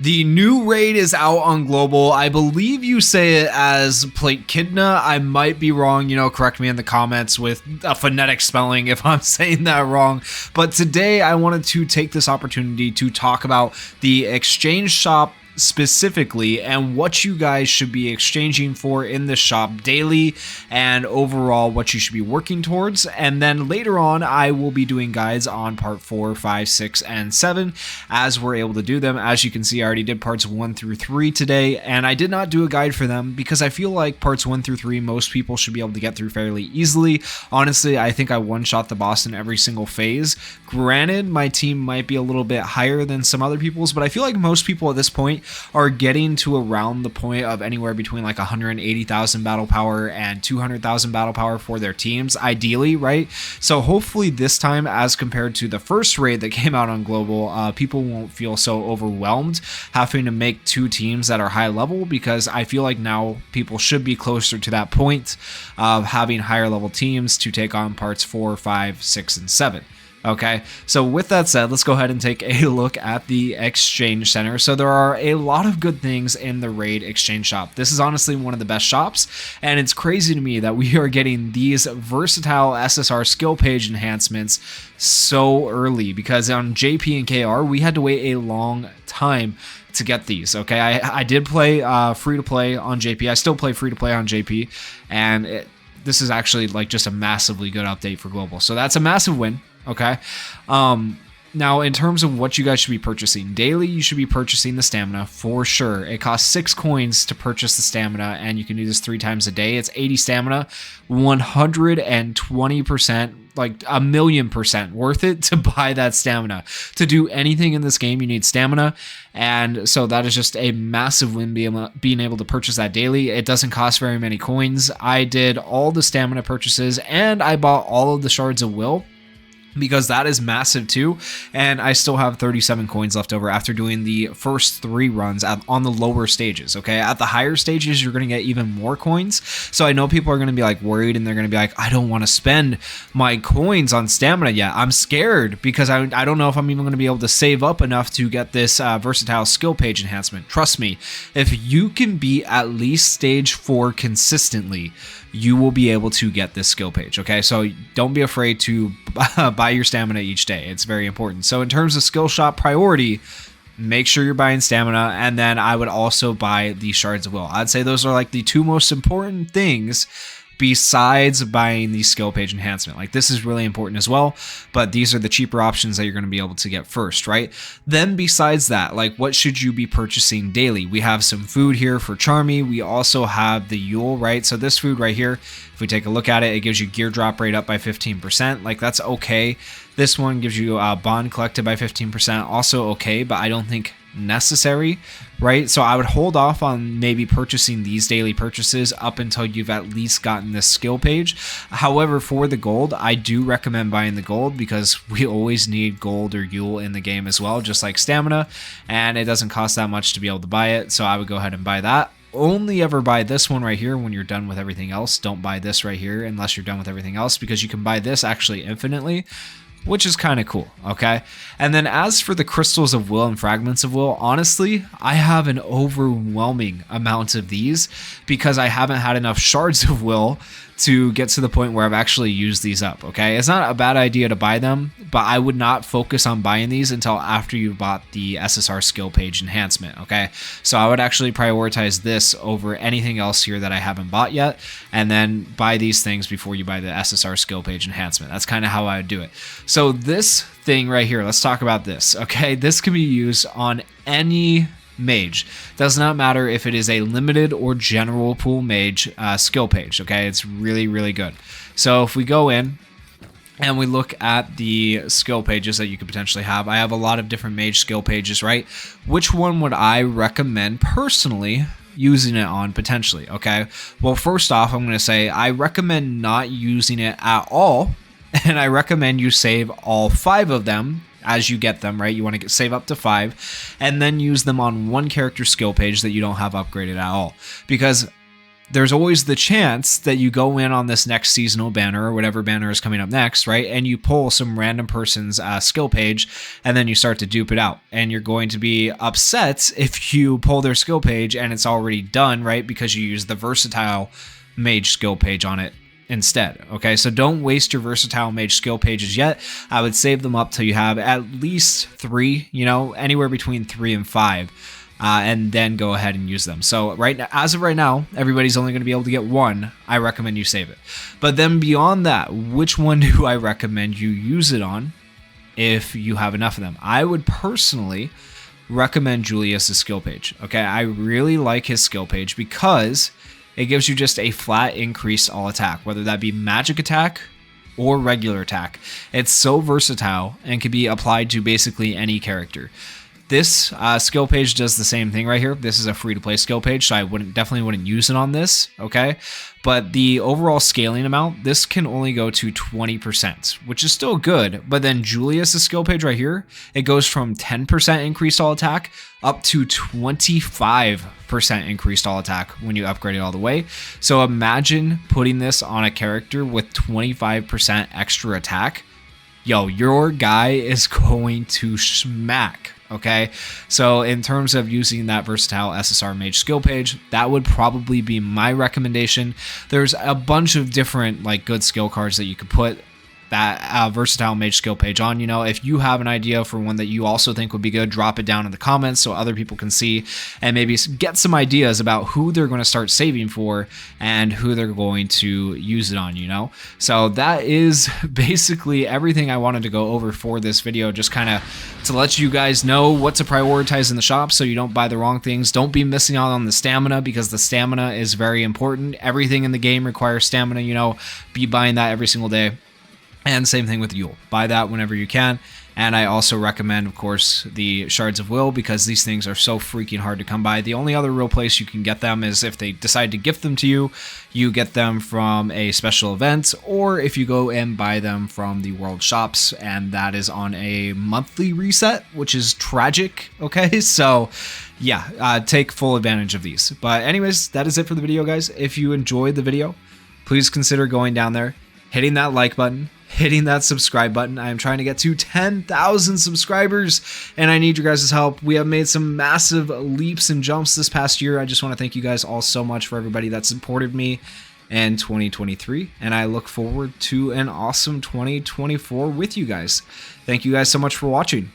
The new raid is out on global. I believe you say it as Plaitchidna. I might be wrong. Correct me in the comments with a phonetic spelling if I'm saying that wrong. But today I wanted to take this opportunity to talk about the exchange shop specifically and what you guys should be exchanging for in the shop daily and overall what you should be working towards. And then later on I will be doing guides on part 4, 5, 6, and 7 as we're able to do them. As you can see, I already did parts 1 through 3 today, and I did not do a guide for them because I feel like parts 1 through 3 most people should be able to get through fairly easily. Honestly, I think I one-shot the boss in every single phase. Granted, my team might be a little bit higher than some other people's, but I feel like most people at this point are getting to around the point of anywhere between like 180,000 battle power and 200,000 battle power for their teams, ideally, right? So hopefully this time, as compared to the first raid that came out on global, people won't feel so overwhelmed having to make 2 teams that are high level, because I feel like now people should be closer to that point of having higher level teams to take on parts 4, 5, 6, and 7. Okay, so with that said, let's go ahead and take a look at the exchange center. So there are a lot of good things in the raid exchange shop. This is honestly one of the best shops, and it's crazy to me that we are getting these versatile SSR skill page enhancements so early, because on JP and KR we had to wait a long time to get these. Okay, I did play free to play on JP. I still play free to play on JP, and this is actually like just a massively good update for global, so that's a massive win. Okay. Now, in terms of what you guys should be purchasing, daily you should be purchasing the stamina for sure. It costs 6 coins to purchase the stamina, and you can do this 3 times a day. It's 80 stamina, 120%, like 1,000,000% worth it to buy that stamina. To do anything in this game, you need stamina, and so that is just a massive win being able to purchase that daily. It doesn't cost very many coins. I did all the stamina purchases, and I bought all of the shards of will, because that is massive too, and I still have 37 coins left over after doing the first 3 runs on the lower stages. Okay, at the higher stages you're going to get even more coins, so I know people are going to be like worried, and they're going to be like, I don't want to spend my coins on stamina yet. I'm scared because I don't know if I'm even going to be able to save up enough to get this versatile skill page enhancement. Trust me, if you can be at least stage 4 consistently, you will be able to get this skill page. Okay, so don't be afraid to buy your stamina each day. It's very important. So in terms of skill shop priority, make sure you're buying stamina, and then I would also buy the shards of will. I'd say those are like the 2 most important things besides buying the skill page enhancement. Like, this is really important as well, but these are the cheaper options that you're going to be able to get first, right? Then besides that, like, what should you be purchasing daily? We have some food here for Charmy. We also have the Yule, right? So this food right here, if we take a look at it, it gives you gear drop rate up by 15%. Like, that's okay. This one gives you bond collected by 15%. Also okay, but I don't think necessary, right? So I would hold off on maybe purchasing these daily purchases up until you've at least gotten this skill page. However, for the gold, I do recommend buying the gold, because we always need gold or Yule in the game as well, just like stamina, and it doesn't cost that much to be able to buy it, so I would go ahead and buy that. Only ever buy this one right here when you're done with everything else. Don't buy this right here unless you're done with everything else, because you can buy this actually infinitely, which is kind of cool. Okay, and then as for the crystals of will and fragments of will, honestly, I have an overwhelming amount of these because I haven't had enough shards of will to get to the point where I've actually used these up. Okay, it's not a bad idea to buy them, but I would not focus on buying these until after you bought the SSR skill page enhancement. Okay, so I would actually prioritize this over anything else here that I haven't bought yet, and then buy these things before you buy the SSR skill page enhancement. That's kind of how I would do it. So this thing right here, let's talk about this. Okay, this can be used on any mage. Does not matter if it is a limited or general pool mage skill page. Okay, it's really, really good. So if we go in and we look at the skill pages that you could potentially have, I have a lot of different mage skill pages, right? Which one would I recommend personally using it on potentially? Okay, well, first off, I'm going to say I recommend not using it at all, and I recommend you save all 5 of them as you get them, right? You want to save up to 5 and then use them on one character skill page that you don't have upgraded at all, because there's always the chance that you go in on this next seasonal banner or whatever banner is coming up next, right? And you pull some random person's skill page, and then you start to dupe it out. And you're going to be upset if you pull their skill page and it's already done, right? Because you use the versatile mage skill page on it instead. Okay, so don't waste your versatile mage skill pages yet. I would save them up till you have at least 3, you know, anywhere between 3 and 5. And then go ahead and use them. So right now, as of right now, everybody's only going to be able to get 1. I recommend you save it. But then beyond that, which one do I recommend you use it on if you have enough of them? I would personally recommend Julius's skill page. Okay, I really like his skill page because it gives you just a flat increase all attack, whether that be magic attack or regular attack. It's so versatile and can be applied to basically any character. This skill page does the same thing right here. This is a free-to-play skill page, so I definitely wouldn't use it on this, okay? But the overall scaling amount, this can only go to 20%, which is still good. But then Julius's skill page right here, it goes from 10% increased all attack up to 25% increased all attack when you upgrade it all the way. So imagine putting this on a character with 25% extra attack. Yo, your guy is going to smack. Okay, so in terms of using that versatile SSR mage skill page, that would probably be my recommendation. There's a bunch of different like good skill cards that you could put that versatile mage skill page on. You know, if you have an idea for one that you also think would be good, drop it down in the comments so other people can see and maybe get some ideas about who they're going to start saving for and who they're going to use it on, you know. So that is basically everything I wanted to go over for this video, just kind of to let you guys know what to prioritize in the shop so you don't buy the wrong things. Don't be missing out on the stamina, because the stamina is very important. Everything in the game requires stamina, you know. Be buying that every single day. And same thing with Yule. Buy that whenever you can. And I also recommend, of course, the Shards of Will, because these things are so freaking hard to come by. The only other real place you can get them is if they decide to gift them to you. You get them from a special event, or if you go and buy them from the world shops, and that is on a monthly reset, which is tragic. Okay, so yeah, take full advantage of these. But anyways, that is it for the video, guys. If you enjoyed the video, please consider going down there, hitting that like button, hitting that subscribe button. I am trying to get to 10,000 subscribers, and I need your guys' help. We have made some massive leaps and jumps this past year. I just want to thank you guys all so much for everybody that supported me in 2023, and I look forward to an awesome 2024 with you guys. Thank you guys so much for watching.